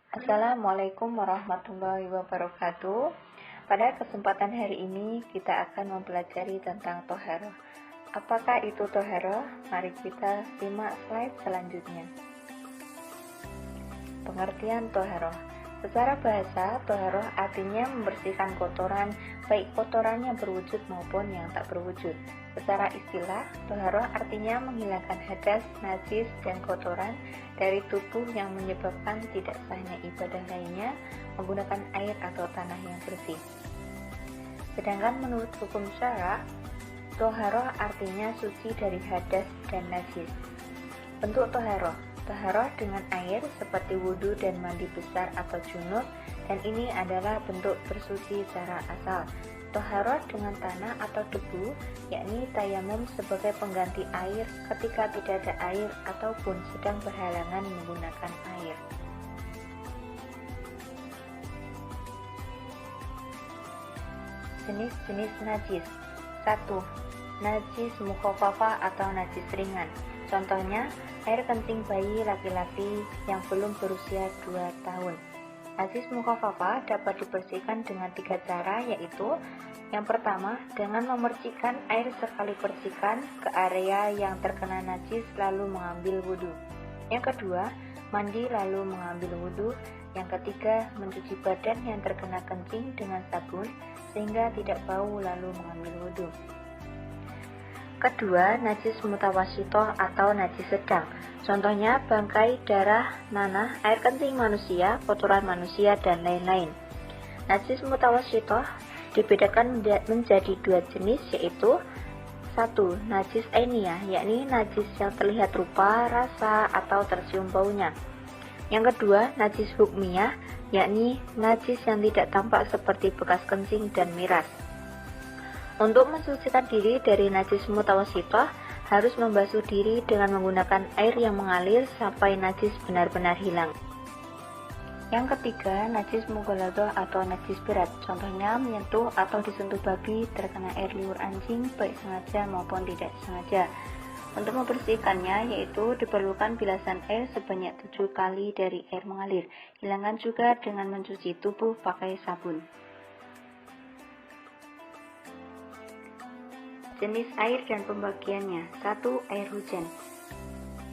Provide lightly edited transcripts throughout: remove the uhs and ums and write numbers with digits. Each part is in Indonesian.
Assalamualaikum warahmatullahi wabarakatuh. Pada kesempatan hari ini kita akan mempelajari tentang toharoh. Apakah itu toharoh? Mari kita simak slide selanjutnya. Pengertian toharoh. Secara bahasa, toharoh artinya membersihkan kotoran, baik kotoran yang berwujud maupun yang tak berwujud. Secara istilah, toharoh artinya menghilangkan hadas, najis, dan kotoran dari tubuh yang menyebabkan tidak sahnya ibadah lainnya menggunakan air atau tanah yang bersih. Sedangkan menurut hukum syara, toharoh artinya suci dari hadas dan najis. Bentuk toharoh dengan air seperti wudhu dan mandi besar atau junub, dan ini adalah bentuk bersuci secara asal. Toharoh dengan tanah atau debu, yakni tayamum sebagai pengganti air ketika tidak ada air ataupun sedang berhalangan menggunakan air. Jenis-jenis najis. 1. Najis mukhafafah atau najis ringan. Contohnya, air kencing bayi laki-laki yang belum berusia 2 tahun. Najis mukhafafah dapat dibersihkan dengan 3 cara, yaitu yang pertama, dengan memercikkan air sekali percikan ke area yang terkena najis lalu mengambil wudhu. Yang kedua, mandi lalu mengambil wudhu. Yang ketiga, mencuci badan yang terkena kencing dengan sabun sehingga tidak bau lalu mengambil wudhu. Kedua, najis mutawassithah atau najis sedang. Contohnya bangkai, darah, nanah, air kencing manusia, kotoran manusia, dan lain-lain. Najis mutawassithah dibedakan menjadi 2 jenis, yaitu 1. Najis ainiyah, yakni najis yang terlihat rupa, rasa, atau tercium baunya. Yang kedua, najis hukmiyah, yakni najis yang tidak tampak seperti bekas kencing dan miras. Untuk mensucikan diri dari najis mutawassithah, harus membasuh diri dengan menggunakan air yang mengalir sampai najis benar-benar hilang. Yang ketiga, najis mughaladhah atau najis berat. Contohnya menyentuh atau disentuh babi, terkena air liur anjing, baik sengaja maupun tidak sengaja. Untuk membersihkannya, yaitu diperlukan bilasan air sebanyak 7 kali dari air mengalir. Hilangkan juga dengan mencuci tubuh pakai sabun. Jenis air dan pembagiannya. 1. Air hujan.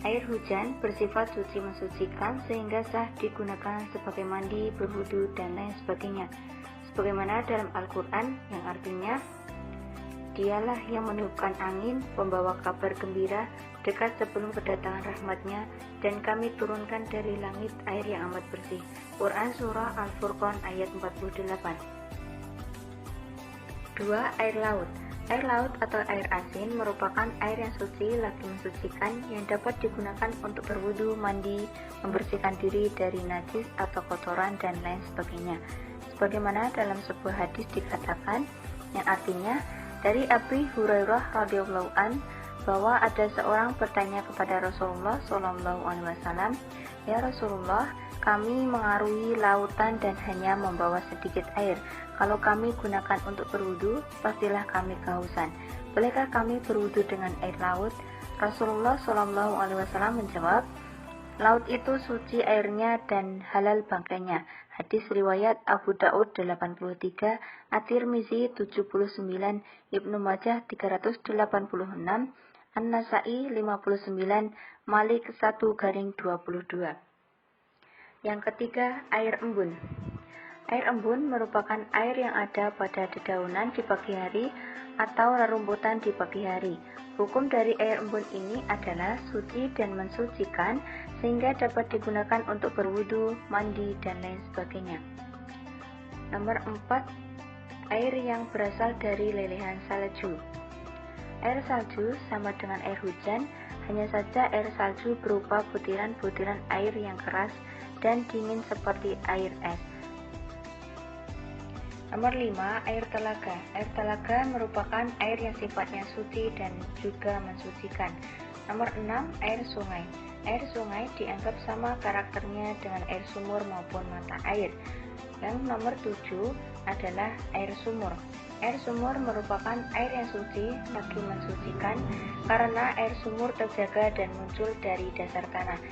Air hujan bersifat suci mensucikan sehingga sah digunakan sebagai mandi, berwudu, dan lain sebagainya. Sebagaimana dalam Al-Quran yang artinya, Dialah yang meniupkan angin, pembawa kabar gembira, dekat sebelum kedatangan rahmatnya, dan kami turunkan dari langit air yang amat bersih. Quran Surah Al-Furqan ayat 48. 2. Air laut. Air laut atau air asin merupakan air yang suci lagi mensucikan yang dapat digunakan untuk berwudu, mandi, membersihkan diri dari najis atau kotoran, dan lain sebagainya. Sebagaimana dalam sebuah hadis dikatakan, yang artinya, dari Abi Hurairah radhiyallahu an, bahwa ada seorang bertanya kepada Rasulullah SAW, "Ya Rasulullah, kami mengarungi lautan dan hanya membawa sedikit air. Kalau kami gunakan untuk berwudu, pastilah kami kehausan. Bolehkah kami berwudu dengan air laut?" Rasulullah SAW menjawab, "Laut itu suci airnya dan halal bangkainya." Hadis riwayat Abu Daud 83, At-Tirmizi 79, Ibnu Majah 386, An-Nasa'i 59, Malik 1-22. Yang ketiga, air embun. Air embun merupakan air yang ada pada dedaunan di pagi hari atau rerumputan di pagi hari. Hukum dari air embun ini adalah suci dan mensucikan sehingga dapat digunakan untuk berwudu, mandi, dan lain sebagainya. Nomor 4, air yang berasal dari lelehan salju. Air salju sama dengan air hujan, hanya saja air salju berupa butiran-butiran air yang keras dan dingin seperti air es. Nomor 5, air telaga. Air telaga merupakan air yang sifatnya suci dan juga mensucikan. Nomor 6, air sungai. Air sungai dianggap sama karakternya dengan air sumur maupun mata air. Yang nomor 7 adalah air sumur. Air sumur merupakan air yang suci lagi mensucikan karena air sumur terjaga dan muncul dari dasar tanah.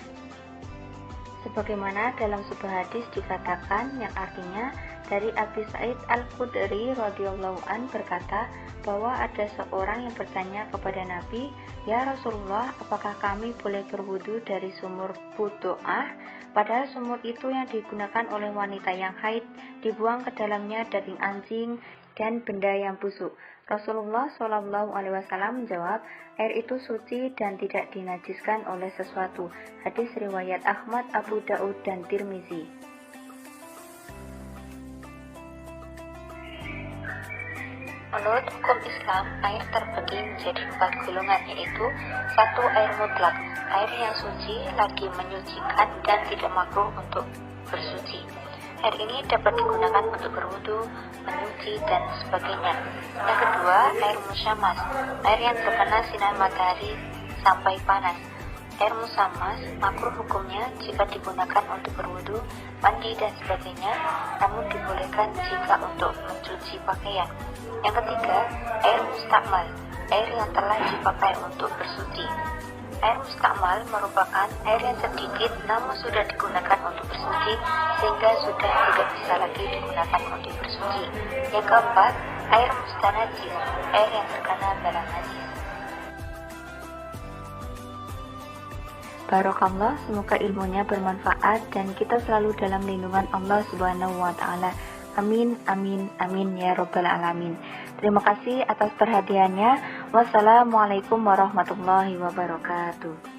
Sebagaimana dalam sebuah hadis dikatakan yang artinya dari Abi Sa'id Al-Khudri radhiyallahu an berkata bahwa ada seorang yang bertanya kepada Nabi, "Ya Rasulullah, apakah kami boleh berwudu dari sumur Budo'ah?" Padahal sumur itu yang digunakan oleh wanita yang haid, dibuang ke dalamnya daging anjing dan benda yang busuk. Rasulullah Shallallahu Alaihi Wasallam menjawab, air itu suci dan tidak dinajiskan oleh sesuatu. Hadis riwayat Ahmad, Abu Daud, dan Tirmizi. Menurut hukum Islam, air terbagi menjadi 4 golongan, yaitu 1. Air mutlak, air yang suci, lagi menyucikan dan tidak makruh untuk bersuci. Air ini dapat digunakan untuk berwudu, menyuci, dan sebagainya. Yang kedua, air musyamas, air yang terkena sinar matahari sampai panas. Air musamas makruh hukumnya jika digunakan untuk berwudu, mandi, dan sebagainya, namun dibolehkan jika untuk mencuci pakaian. Yang ketiga, air mustakmal, air yang telah dipakai untuk bersuci. Air mustakmal merupakan air yang sedikit namun sudah digunakan untuk bersuci sehingga sudah tidak bisa lagi digunakan untuk bersuci. Yang keempat, air mustanajis, air yang terkena barang najis. Barakallah, semoga ilmunya bermanfaat dan kita selalu dalam lindungan Allah Subhanahu wa Ta'ala. Amin, amin, amin ya Rabbal Alamin. Terima kasih atas perhatiannya. Wassalamualaikum warahmatullahi wabarakatuh.